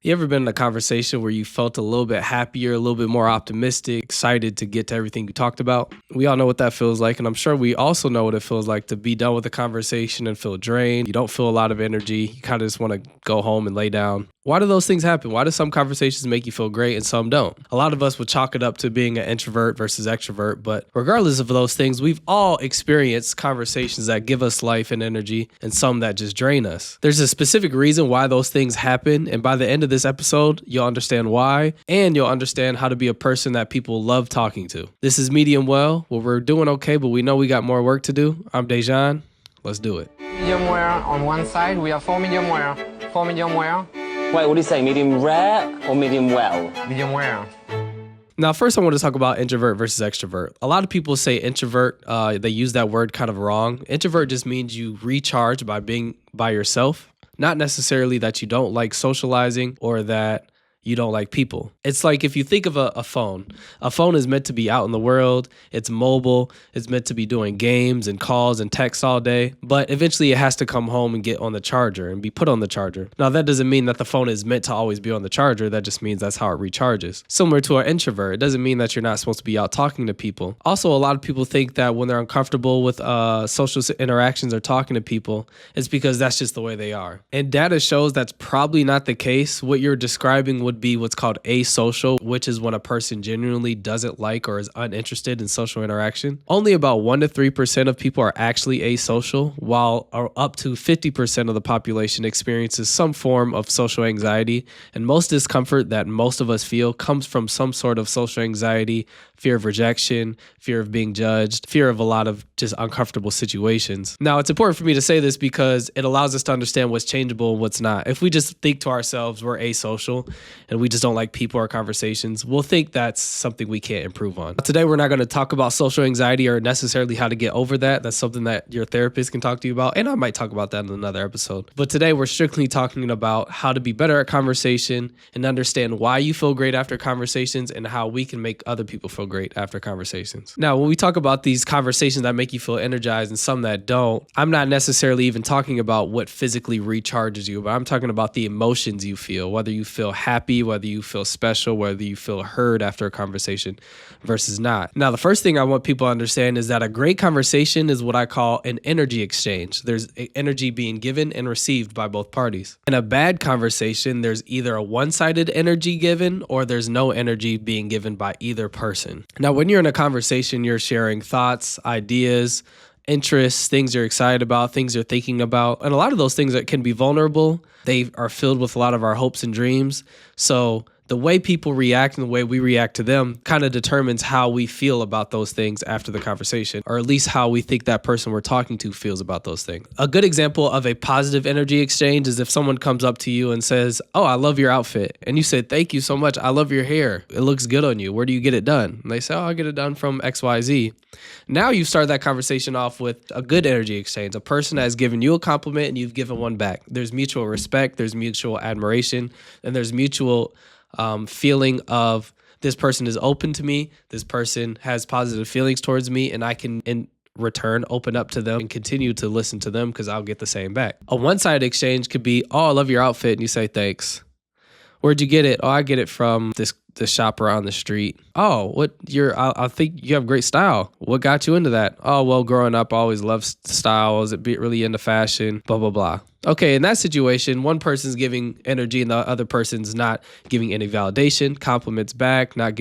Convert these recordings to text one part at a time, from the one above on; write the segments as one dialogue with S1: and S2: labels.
S1: You ever been in a conversation where you felt a little bit happier, a little bit more optimistic, excited to get to everything you talked about? We all know what that feels like, and I'm sure we also know what it feels like to be done with the conversation and feel drained. You don't feel a lot of energy. You kind of just want to go home and lay down. Why do those things happen? Why do some conversations make you feel great and some don't? A lot of us would chalk it up to being an introvert versus extrovert, but regardless of those things, we've all experienced conversations that give us life and energy and some that just drain us. There's a specific reason why those things happen, and by the end of this episode, you'll understand why, and you'll understand how to be a person that people love talking to. This is Medium Well, where we're doing okay, but we know we got more work to do. I'm Dejan. Let's do it.
S2: Medium rare on one side, we have 4 medium rare. 4 medium rare.
S3: Wait, what do you say? Medium rare or medium well?
S2: Medium rare.
S1: Now, first I want to talk about introvert versus extrovert. A lot of people say introvert, they use that word kind of wrong. Introvert just means you recharge by being by yourself, not necessarily that you don't like socializing or that you don't like people. It's like if you think of a phone is meant to be out in the world, it's mobile, it's meant to be doing games and calls and texts all day, but eventually it has to come home and get on the charger and be put on the charger. Now that doesn't mean that the phone is meant to always be on the charger, that just means that's how it recharges. Similar to an introvert, it doesn't mean that you're not supposed to be out talking to people. Also, a lot of people think that when they're uncomfortable with social interactions or talking to people, it's because that's just the way they are. And data shows that's probably not the case. What you're describing would be what's called asocial, which is when a person genuinely doesn't like or is uninterested in social interaction. Only about 1 to 3% of people are actually asocial, while up to 50% of the population experiences some form of social anxiety. And most discomfort that most of us feel comes from some sort of social anxiety, fear of rejection, fear of being judged, fear of a lot of just uncomfortable situations. Now, it's important for me to say this because it allows us to understand what's changeable and what's not. If we just think to ourselves we're asocial and we just don't like people or conversations, we'll think that's something we can't improve on. Today, we're not going to talk about social anxiety or necessarily how to get over that. That's something that your therapist can talk to you about, and I might talk about that in another episode. But today, we're strictly talking about how to be better at conversation and understand why you feel great after conversations and how we can make other people feel great after conversations. Now, when we talk about these conversations that make you feel energized and some that don't, I'm not necessarily even talking about what physically recharges you, but I'm talking about the emotions you feel, whether you feel happy, whether you feel special, whether you feel heard after a conversation versus not. Now, the first thing I want people to understand is that a great conversation is what I call an energy exchange. There's energy being given and received by both parties. In a bad conversation, there's either a one-sided energy given or there's no energy being given by either person. Now, when you're in a conversation, you're sharing thoughts, ideas, interests, things you're excited about, things you're thinking about. And a lot of those things that can be vulnerable, they are filled with a lot of our hopes and dreams. So the way people react and the way we react to them kind of determines how we feel about those things after the conversation, or at least how we think that person we're talking to feels about those things. A good example of a positive energy exchange is if someone comes up to you and says, "Oh, I love your outfit." And you say, "Thank you so much. I love your hair. It looks good on you. Where do you get it done?" And they say, "Oh, I get it done from XYZ." Now you start that conversation off with a good energy exchange. A person has given you a compliment and you've given one back. There's mutual respect, there's mutual admiration, and there's mutual feeling of this person is open to me, this person has positive feelings towards me, and I can in return open up to them and continue to listen to them because I'll get the same back. A one-sided exchange could be, "Oh, I love your outfit," and you say, "Thanks." "Where'd you get it?" "Oh, I get it from this shop around the street." "Oh, I think you have great style. What got you into that?" "Oh, well, growing up, I always loved style. I was really into fashion, blah, blah, blah." Okay, in that situation, one person's giving energy and the other person's not giving any validation, compliments back, not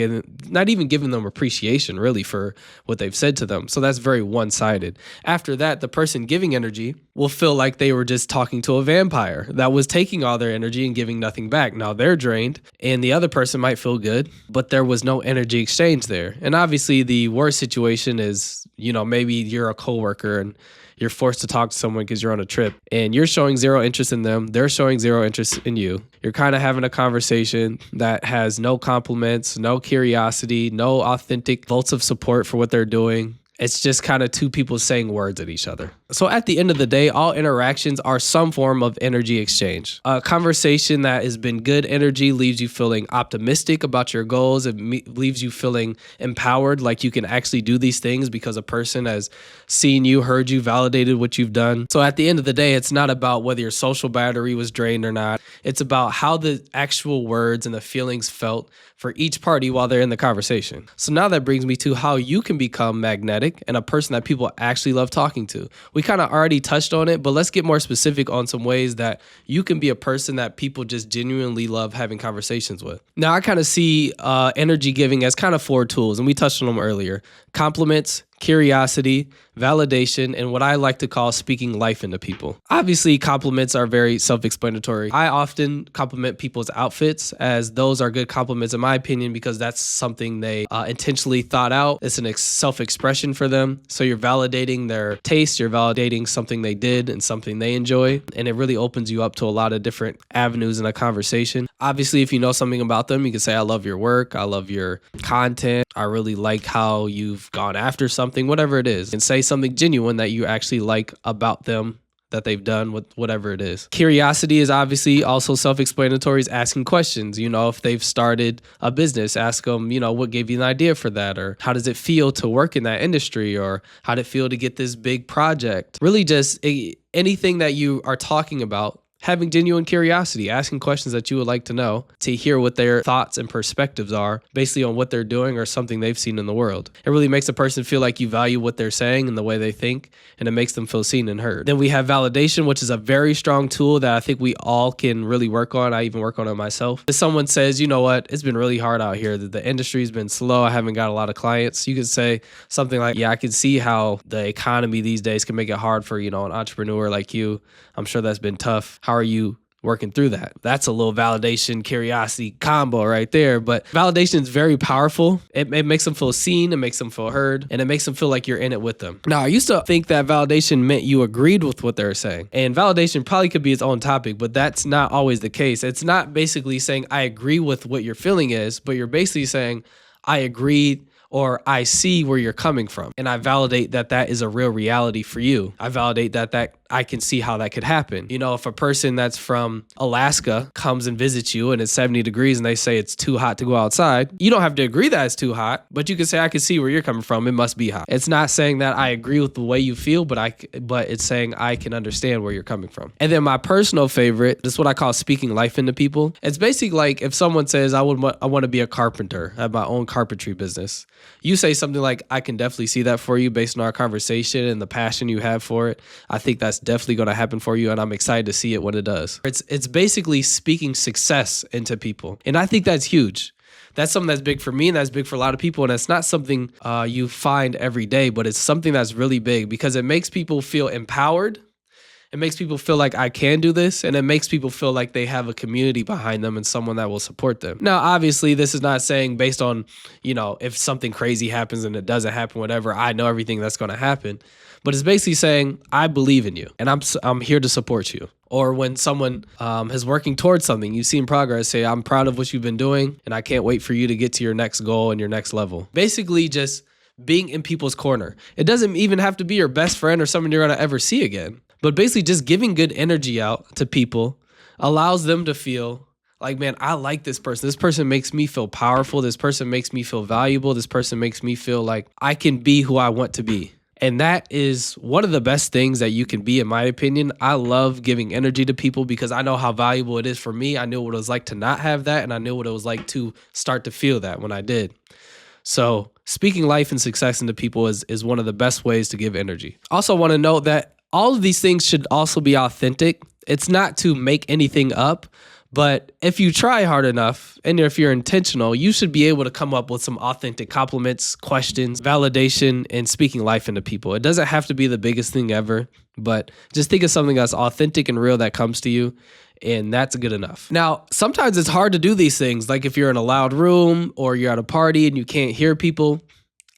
S1: even giving them appreciation really for what they've said to them. So that's very one-sided. After that, the person giving energy will feel like they were just talking to a vampire that was taking all their energy and giving nothing back. Now they're drained, and the other person might feel good, but there was no energy exchange there. And obviously the worst situation is, maybe you're a coworker and you're forced to talk to someone because you're on a trip and you're showing zero interest in them. They're showing zero interest in you. You're kind of having a conversation that has no compliments, no curiosity, no authentic votes of support for what they're doing. It's just kind of two people saying words at each other. So at the end of the day, all interactions are some form of energy exchange. A conversation that has been good energy leaves you feeling optimistic about your goals. It leaves you feeling empowered, like you can actually do these things because a person has seen you, heard you, validated what you've done. So at the end of the day, it's not about whether your social battery was drained or not. It's about how the actual words and the feelings felt for each party while they're in the conversation. So now that brings me to how you can become magnetic and a person that people actually love talking to. We kind of already touched on it, but let's get more specific on some ways that you can be a person that people just genuinely love having conversations with. Now, I kind of see energy giving as kind of 4 tools, and we touched on them earlier. Compliments, curiosity, validation, and what I like to call speaking life into people. Obviously, compliments are very self-explanatory. I often compliment people's outfits, as those are good compliments in my opinion because that's something they intentionally thought out. It's an self-expression for them. So you're validating their taste, you're validating something they did and something they enjoy, and it really opens you up to a lot of different avenues in a conversation. Obviously, if you know something about them, you can say, I love your work, I love your content, I really like how you've gone after something, whatever it is, and say something genuine that you actually like about them that they've done with whatever it is. Curiosity is obviously also self-explanatory, is asking questions. You know, if they've started a business, ask them, you know, what gave you an idea for that? Or how does it feel to work in that industry? Or how did it feel to get this big project? Really just anything that you are talking about, having genuine curiosity, asking questions that you would like to know, to hear what their thoughts and perspectives are basically on what they're doing or something they've seen in the world. It really makes a person feel like you value what they're saying and the way they think, and it makes them feel seen and heard. Then we have validation, which is a very strong tool that I think we all can really work on. I even work on it myself. If someone says, you know what, it's been really hard out here, the industry's been slow, I haven't got a lot of clients, you could say something like, yeah, I can see how the economy these days can make it hard for, you know, an entrepreneur like you. I'm sure that's been tough. How are you working through that? That's a little validation, curiosity combo right there. But validation is very powerful. It makes them feel seen, it makes them feel heard, and it makes them feel like you're in it with them. Now, I used to think that validation meant you agreed with what they were saying. And validation probably could be its own topic, but that's not always the case. It's not basically saying, I agree with what your feeling is, but you're basically saying, I agree, or I see where you're coming from. And I validate that that is a real reality for you. I validate that I can see how that could happen. You know, if a person that's from Alaska comes and visits you and it's 70 degrees and they say it's too hot to go outside, you don't have to agree that it's too hot, but you can say, I can see where you're coming from. It must be hot. It's not saying that I agree with the way you feel, but it's saying I can understand where you're coming from. And then my personal favorite, this is what I call speaking life into people. It's basically like if someone says, I want to be a carpenter, I have my own carpentry business. You say something like, I can definitely see that for you based on our conversation and the passion you have for it. I think that's definitely going to happen for you, and I'm excited to see it when it does. It's basically speaking success into people, and I think that's huge. That's something that's big for me, and that's big for a lot of people, and it's not something you find every day, but it's something that's really big because it makes people feel empowered. It makes people feel like I can do this, and it makes people feel like they have a community behind them and someone that will support them. Now, obviously, this is not saying based on, you know, if something crazy happens and it doesn't happen, whatever, I know everything that's going to happen. But it's basically saying, I believe in you, and I'm here to support you. Or when someone is working towards something, you see in progress, say, I'm proud of what you've been doing, and I can't wait for you to get to your next goal and your next level. Basically, just being in people's corner. It doesn't even have to be your best friend or someone you're going to ever see again. But basically just giving good energy out to people allows them to feel like, man, I like this person. This person makes me feel powerful. This person makes me feel valuable. This person makes me feel like I can be who I want to be. And that is one of the best things that you can be, in my opinion. I love giving energy to people because I know how valuable it is for me. I knew what it was like to not have that, and I knew what it was like to start to feel that when I did. So speaking life and success into people is one of the best ways to give energy. Also want to note that all of these things should also be authentic. It's not to make anything up, but if you try hard enough and if you're intentional, you should be able to come up with some authentic compliments, questions, validation, and speaking life into people. It doesn't have to be the biggest thing ever, but just think of something that's authentic and real that comes to you, and that's good enough. Now, sometimes it's hard to do these things, like if you're in a loud room or you're at a party and you can't hear people.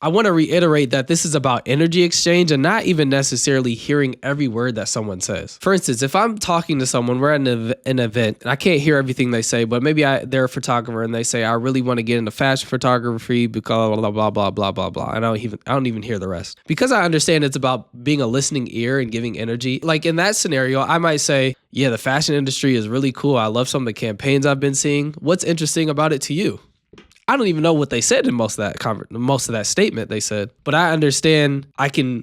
S1: I want to reiterate that this is about energy exchange and not even necessarily hearing every word that someone says. For instance, if I'm talking to someone, we're at an event and I can't hear everything they say, but maybe they're a photographer and they say, I really want to get into fashion photography because blah, blah, blah, blah, blah, blah. And I don't even hear the rest. Because I understand it's about being a listening ear and giving energy. Like in that scenario, I might say, yeah, the fashion industry is really cool. I love some of the campaigns I've been seeing. What's interesting about it to you? I don't even know what they said in most of that statement they said, but I understand I can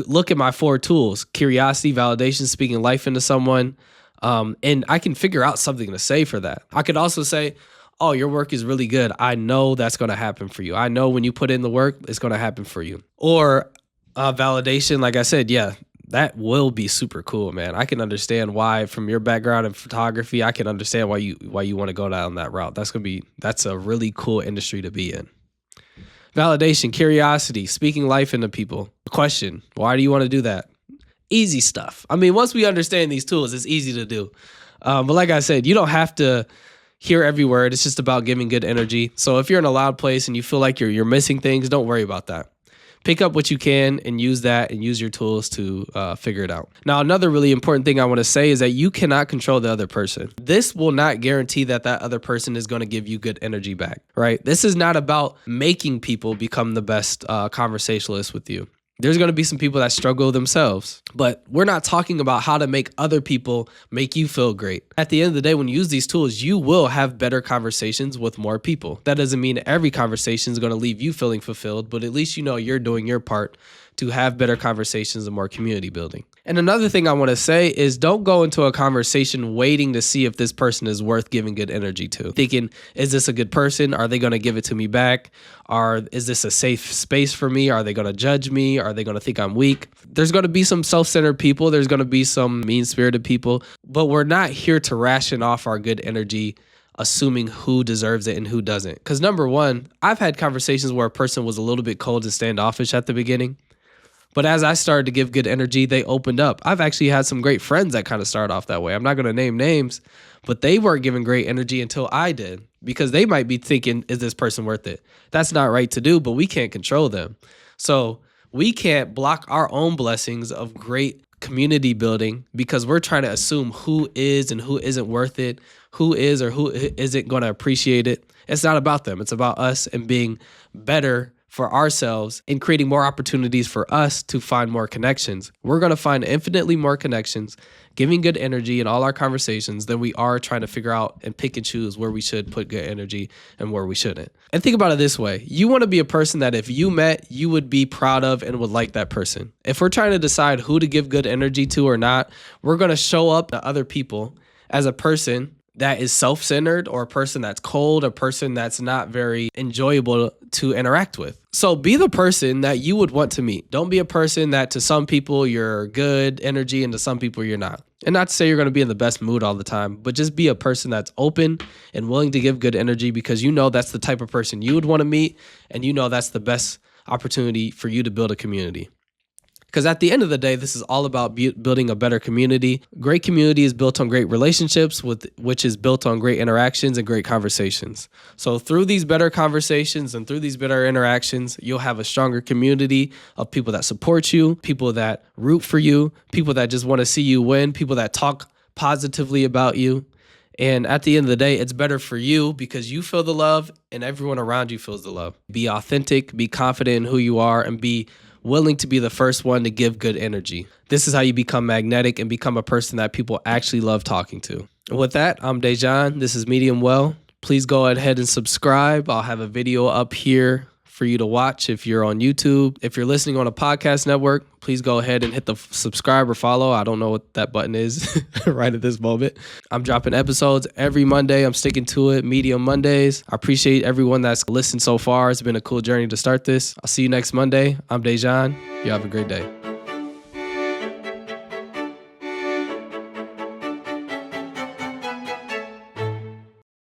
S1: look at my 4 tools: curiosity, validation, speaking life into someone, and I can figure out something to say for that. I could also say, oh, your work is really good. I know that's going to happen for you. I know when you put in the work, it's going to happen for you. Or validation, like I said, yeah, that will be super cool, man. I can understand why, from your background in photography, I can understand why you want to go down that route. That's a really cool industry to be in. Validation, curiosity, speaking life into people. Question, why do you want to do that? Easy stuff. I mean, once we understand these tools, it's easy to do. But like I said, you don't have to hear every word. It's just about giving good energy. So if you're in a loud place and you feel like you're missing things, don't worry about that. Pick up what you can and use that and use your tools to figure it out. Now, another really important thing I want to say is that you cannot control the other person. This will not guarantee that other person is going to give you good energy back, right? This is not about making people become the best conversationalist with you. There's going to be some people that struggle themselves, but we're not talking about how to make other people make you feel great. At the end of the day, when you use these tools, you will have better conversations with more people. That doesn't mean every conversation is going to leave you feeling fulfilled, but at least you know you're doing your part to have better conversations and more community building. And another thing I want to say is don't go into a conversation waiting to see if this person is worth giving good energy to. Thinking, is this a good person? Are they going to give it to me back? Is this a safe space for me? Are they going to judge me? Are they going to think I'm weak? There's going to be some self-centered people. There's going to be some mean-spirited people. But we're not here to ration off our good energy assuming who deserves it and who doesn't. Because number one, I've had conversations where a person was a little bit cold and standoffish at the beginning. But as I started to give good energy, they opened up. I've actually had some great friends that kind of start off that way. I'm not going to name names, but they weren't giving great energy until I did, because they might be thinking, is this person worth it? That's not right to do, but we can't control them. So we can't block our own blessings of great community building because we're trying to assume who is and who isn't worth it, who is or who isn't going to appreciate it. It's not about them. It's about us and being better for ourselves and creating more opportunities for us to find more connections. We're going to find infinitely more connections, giving good energy in all our conversations than we are trying to figure out and pick and choose where we should put good energy and where we shouldn't. And think about it this way. You want to be a person that if you met, you would be proud of and would like that person. If we're trying to decide who to give good energy to or not, we're going to show up to other people as a person that is self-centered, or a person that's cold, a person that's not very enjoyable to interact with. So be the person that you would want to meet. Don't be a person that to some people you're good energy and to some people you're not. And not to say you're going to be in the best mood all the time, but just be a person that's open and willing to give good energy, because you know that's the type of person you would want to meet, and you know that's the best opportunity for you to build a community. Because at the end of the day, this is all about building a better community. Great community is built on great relationships, which is built on great interactions and great conversations. So through these better conversations and through these better interactions, you'll have a stronger community of people that support you, people that root for you, people that just want to see you win, people that talk positively about you. And at the end of the day, it's better for you because you feel the love and everyone around you feels the love. Be authentic, be confident in who you are, and be willing to be the first one to give good energy. This is how you become magnetic and become a person that people actually love talking to. And with that, I'm Dejan. This is Medium Well. Please go ahead and subscribe. I'll have a video up here for you to watch if you're on YouTube. If you're listening on a podcast network, please go ahead and hit the subscribe or follow. I don't know what that button is right at this moment. I'm dropping episodes every Monday. I'm sticking to it, Medium Mondays. I appreciate everyone that's listened so far. It's been a cool journey to start this. I'll see you next Monday. I'm Dejan. You have a great day.